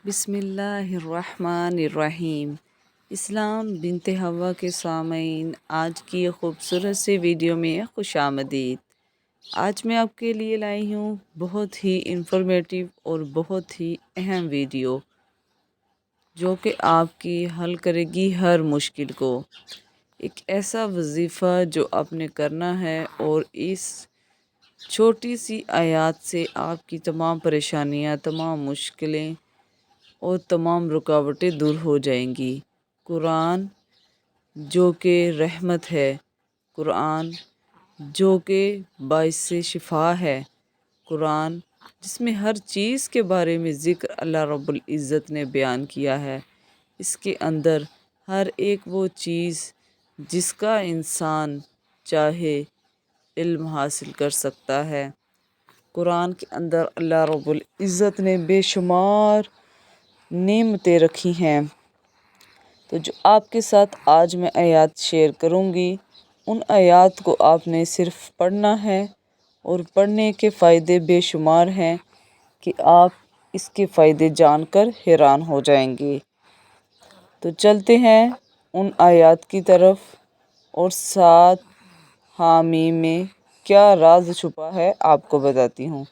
بسم اللہ الرحمن الرحیم۔ اسلام بنت حوا کے سامعین، آج کی یہ خوبصورت سی ویڈیو میں خوش آمدید۔ آج میں آپ کے لیے لائی ہوں بہت ہی انفارمیٹیو اور بہت ہی اہم ویڈیو، جو کہ آپ کی حل کرے گی ہر مشکل کو۔ ایک ایسا وظیفہ جو آپ نے کرنا ہے اور اس چھوٹی سی آیات سے آپ کی تمام پریشانیاں، تمام مشکلیں اور تمام رکاوٹیں دور ہو جائیں گی۔ قرآن جو کہ رحمت ہے، قرآن جو کہ باعث شفا ہے، قرآن جس میں ہر چیز کے بارے میں ذکر اللہ رب العزت نے بیان کیا ہے۔ اس کے اندر ہر ایک وہ چیز جس کا انسان چاہے علم حاصل کر سکتا ہے۔ قرآن کے اندر اللہ رب العزت نے بے شمار نعمتیں رکھی ہیں۔ تو جو آپ کے ساتھ آج میں آیات شیئر کروں گی، ان آیات کو آپ نے صرف پڑھنا ہے، اور پڑھنے کے فائدے بے شمار ہیں کہ آپ اس کے فائدے جان کر حیران ہو جائیں گے۔ تو چلتے ہیں ان آیات کی طرف، اور ساتھ حامیم میں کیا راز چھپا ہے آپ کو بتاتی ہوں۔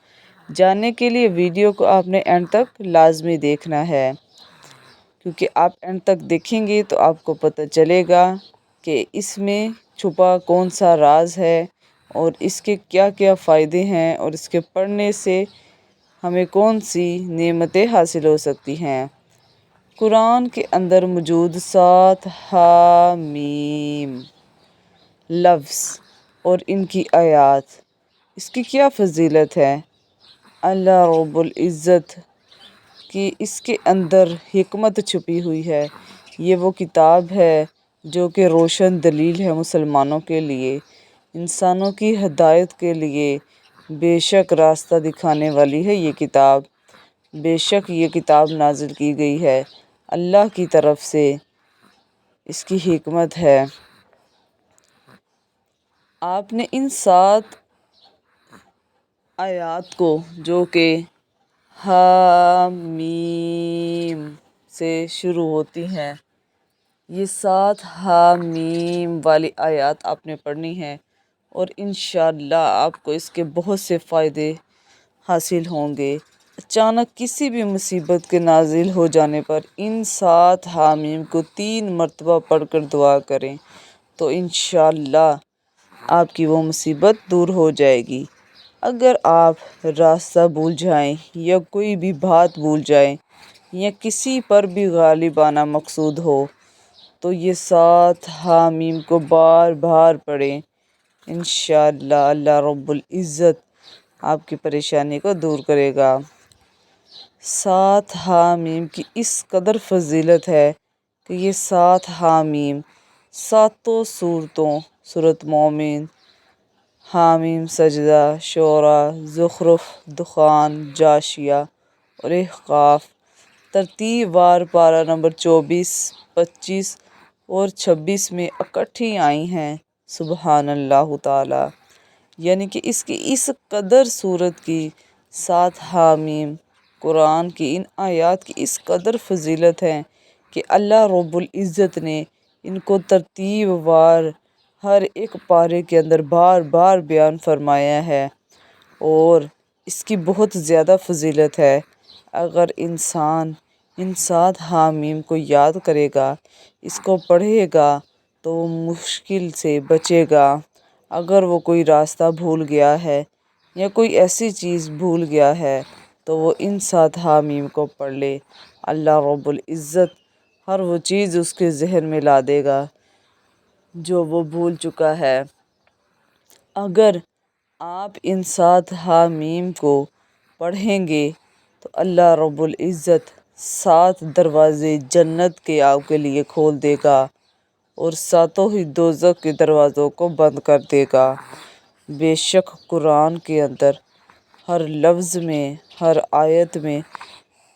جاننے کے لیے ویڈیو کو آپ نے اینڈ تک لازمی دیکھنا ہے، کیونکہ آپ اینڈ تک دیکھیں گے تو آپ کو پتہ چلے گا کہ اس میں چھپا کون سا راز ہے، اور اس کے کیا کیا فائدے ہیں، اور اس کے پڑھنے سے ہمیں کون سی نعمتیں حاصل ہو سکتی ہیں۔ قرآن کے اندر موجود 7 حامیم لفظ اور ان کی آیات، اس کی کیا فضیلت ہے۔ اللہ رب العزت کی اس کے اندر حکمت چھپی ہوئی ہے۔ یہ وہ کتاب ہے جو کہ روشن دلیل ہے مسلمانوں کے لیے، انسانوں کی ہدایت کے لیے بے شک راستہ دکھانے والی ہے یہ کتاب۔ بے شک یہ کتاب نازل کی گئی ہے اللہ کی طرف سے، اس کی حکمت ہے۔ آپ نے ان 7 آیات کو، جو کہ حامیم سے شروع ہوتی ہیں، یہ 7 حامیم والی آیات آپ نے پڑھنی ہے، اور انشاءاللہ آپ کو اس کے بہت سے فائدے حاصل ہوں گے۔ اچانک کسی بھی مصیبت کے نازل ہو جانے پر ان 7 حامیم کو 3 مرتبہ پڑھ کر دعا کریں تو انشاءاللہ آپ کی وہ مصیبت دور ہو جائے گی۔ اگر آپ راستہ بھول جائیں، یا کوئی بھی بات بھول جائیں، یا کسی پر بھی غالب آنا مقصود ہو، تو یہ 7 حامیم کو بار بار پڑھیں۔ انشاءاللہ اللہ رب العزت آپ کی پریشانی کو دور کرے گا۔ 7 حامیم کی اس قدر فضیلت ہے کہ یہ 7 حامیم 7 سورتوں، سورۃ مومن، حامیم سجدہ، شعراء، زخرف، دخان، جاشیہ اور احقاف، ترتیب وار پارہ نمبر 24، 25 اور 26 میں اکٹھی آئی ہیں۔ سبحان اللہ تعالی! یعنی کہ اس کی اس قدر صورت کی 7 حامیم قرآن کی ان آیات کی اس قدر فضیلت ہے کہ اللہ رب العزت نے ان کو ترتیب وار ہر ایک پارے کے اندر بار بار بیان فرمایا ہے، اور اس کی بہت زیادہ فضیلت ہے۔ اگر انسان ان 7 حامیم کو یاد کرے گا، اس کو پڑھے گا، تو وہ مشکل سے بچے گا۔ اگر وہ کوئی راستہ بھول گیا ہے، یا کوئی ایسی چیز بھول گیا ہے، تو وہ ان 7 حامیم کو پڑھ لے، اللہ رب العزت ہر وہ چیز اس کے ذہن میں لا دے گا جو وہ بھول چکا ہے۔ اگر آپ ان 7 حامیم کو پڑھیں گے تو اللہ رب العزت 7 دروازے جنت کے آپ کے لیے کھول دے گا، اور 7 ہی دوزخ کے دروازوں کو بند کر دے گا۔ بے شک قرآن کے اندر ہر لفظ میں، ہر آیت میں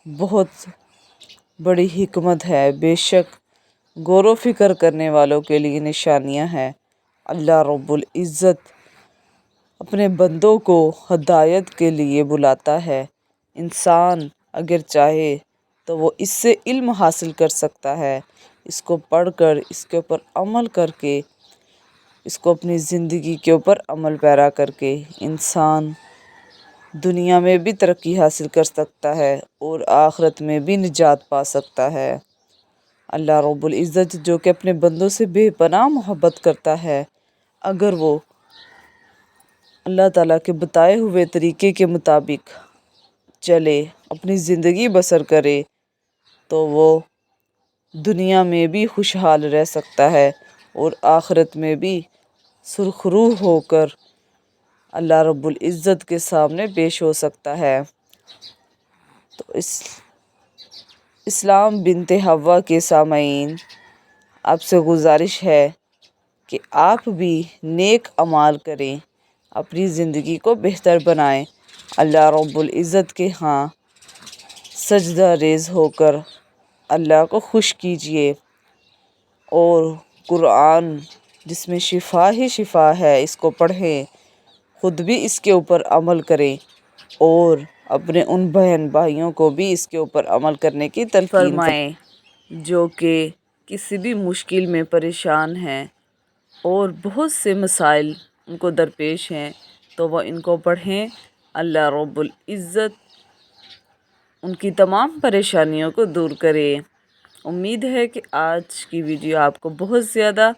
بہت بڑی حکمت ہے۔ بے شک غور و فکر کرنے والوں کے لیے نشانیاں ہیں۔ اللہ رب العزت اپنے بندوں کو ہدایت کے لیے بلاتا ہے۔ انسان اگر چاہے تو وہ اس سے علم حاصل کر سکتا ہے۔ اس کو پڑھ کر، اس کے اوپر عمل کر کے، اس کو اپنی زندگی کے اوپر عمل پیرا کر کے انسان دنیا میں بھی ترقی حاصل کر سکتا ہے اور آخرت میں بھی نجات پا سکتا ہے۔ اللہ رب العزت جو کہ اپنے بندوں سے بے پناہ محبت کرتا ہے، اگر وہ اللہ تعالیٰ کے بتائے ہوئے طریقے کے مطابق چلے، اپنی زندگی بسر کرے، تو وہ دنیا میں بھی خوشحال رہ سکتا ہے اور آخرت میں بھی سرخرو ہو کر اللہ رب العزت کے سامنے پیش ہو سکتا ہے۔ تو اسلام بنت حوا کے سامعین، آپ سے گزارش ہے کہ آپ بھی نیک اعمال کریں، اپنی زندگی کو بہتر بنائیں، اللہ رب العزت کے ہاں سجدہ ریز ہو کر اللہ کو خوش کیجئے، اور قرآن جس میں شفا ہی شفا ہے، اس کو پڑھیں، خود بھی اس کے اوپر عمل کریں اور اپنے ان بہن بھائیوں کو بھی اس کے اوپر عمل کرنے کی تلقین فرمائیں جو کہ کسی بھی مشکل میں پریشان ہیں اور بہت سے مسائل ان کو درپیش ہیں، تو وہ ان کو پڑھیں۔ اللہ رب العزت ان کی تمام پریشانیوں کو دور کرے۔ امید ہے کہ آج کی ویڈیو آپ کو بہت زیادہ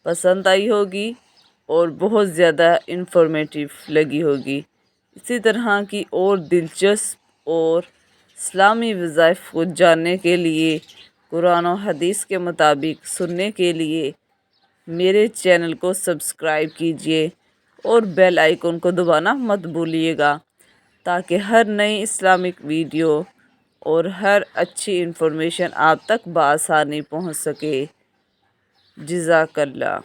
پسند آئی ہوگی اور بہت زیادہ انفارمیٹیو لگی ہوگی۔ اسی طرح کی اور دلچسپ اور اسلامی وظائف کو جاننے کے لیے، قرآن و حدیث کے مطابق سننے کے لیے میرے چینل کو سبسکرائب کیجئے اور بیل آئیکن کو دبانا مت بھولیے گا، تاکہ ہر نئی اسلامک ویڈیو اور ہر اچھی انفارمیشن آپ تک بآسانی پہنچ سکے۔ جزاک اللہ۔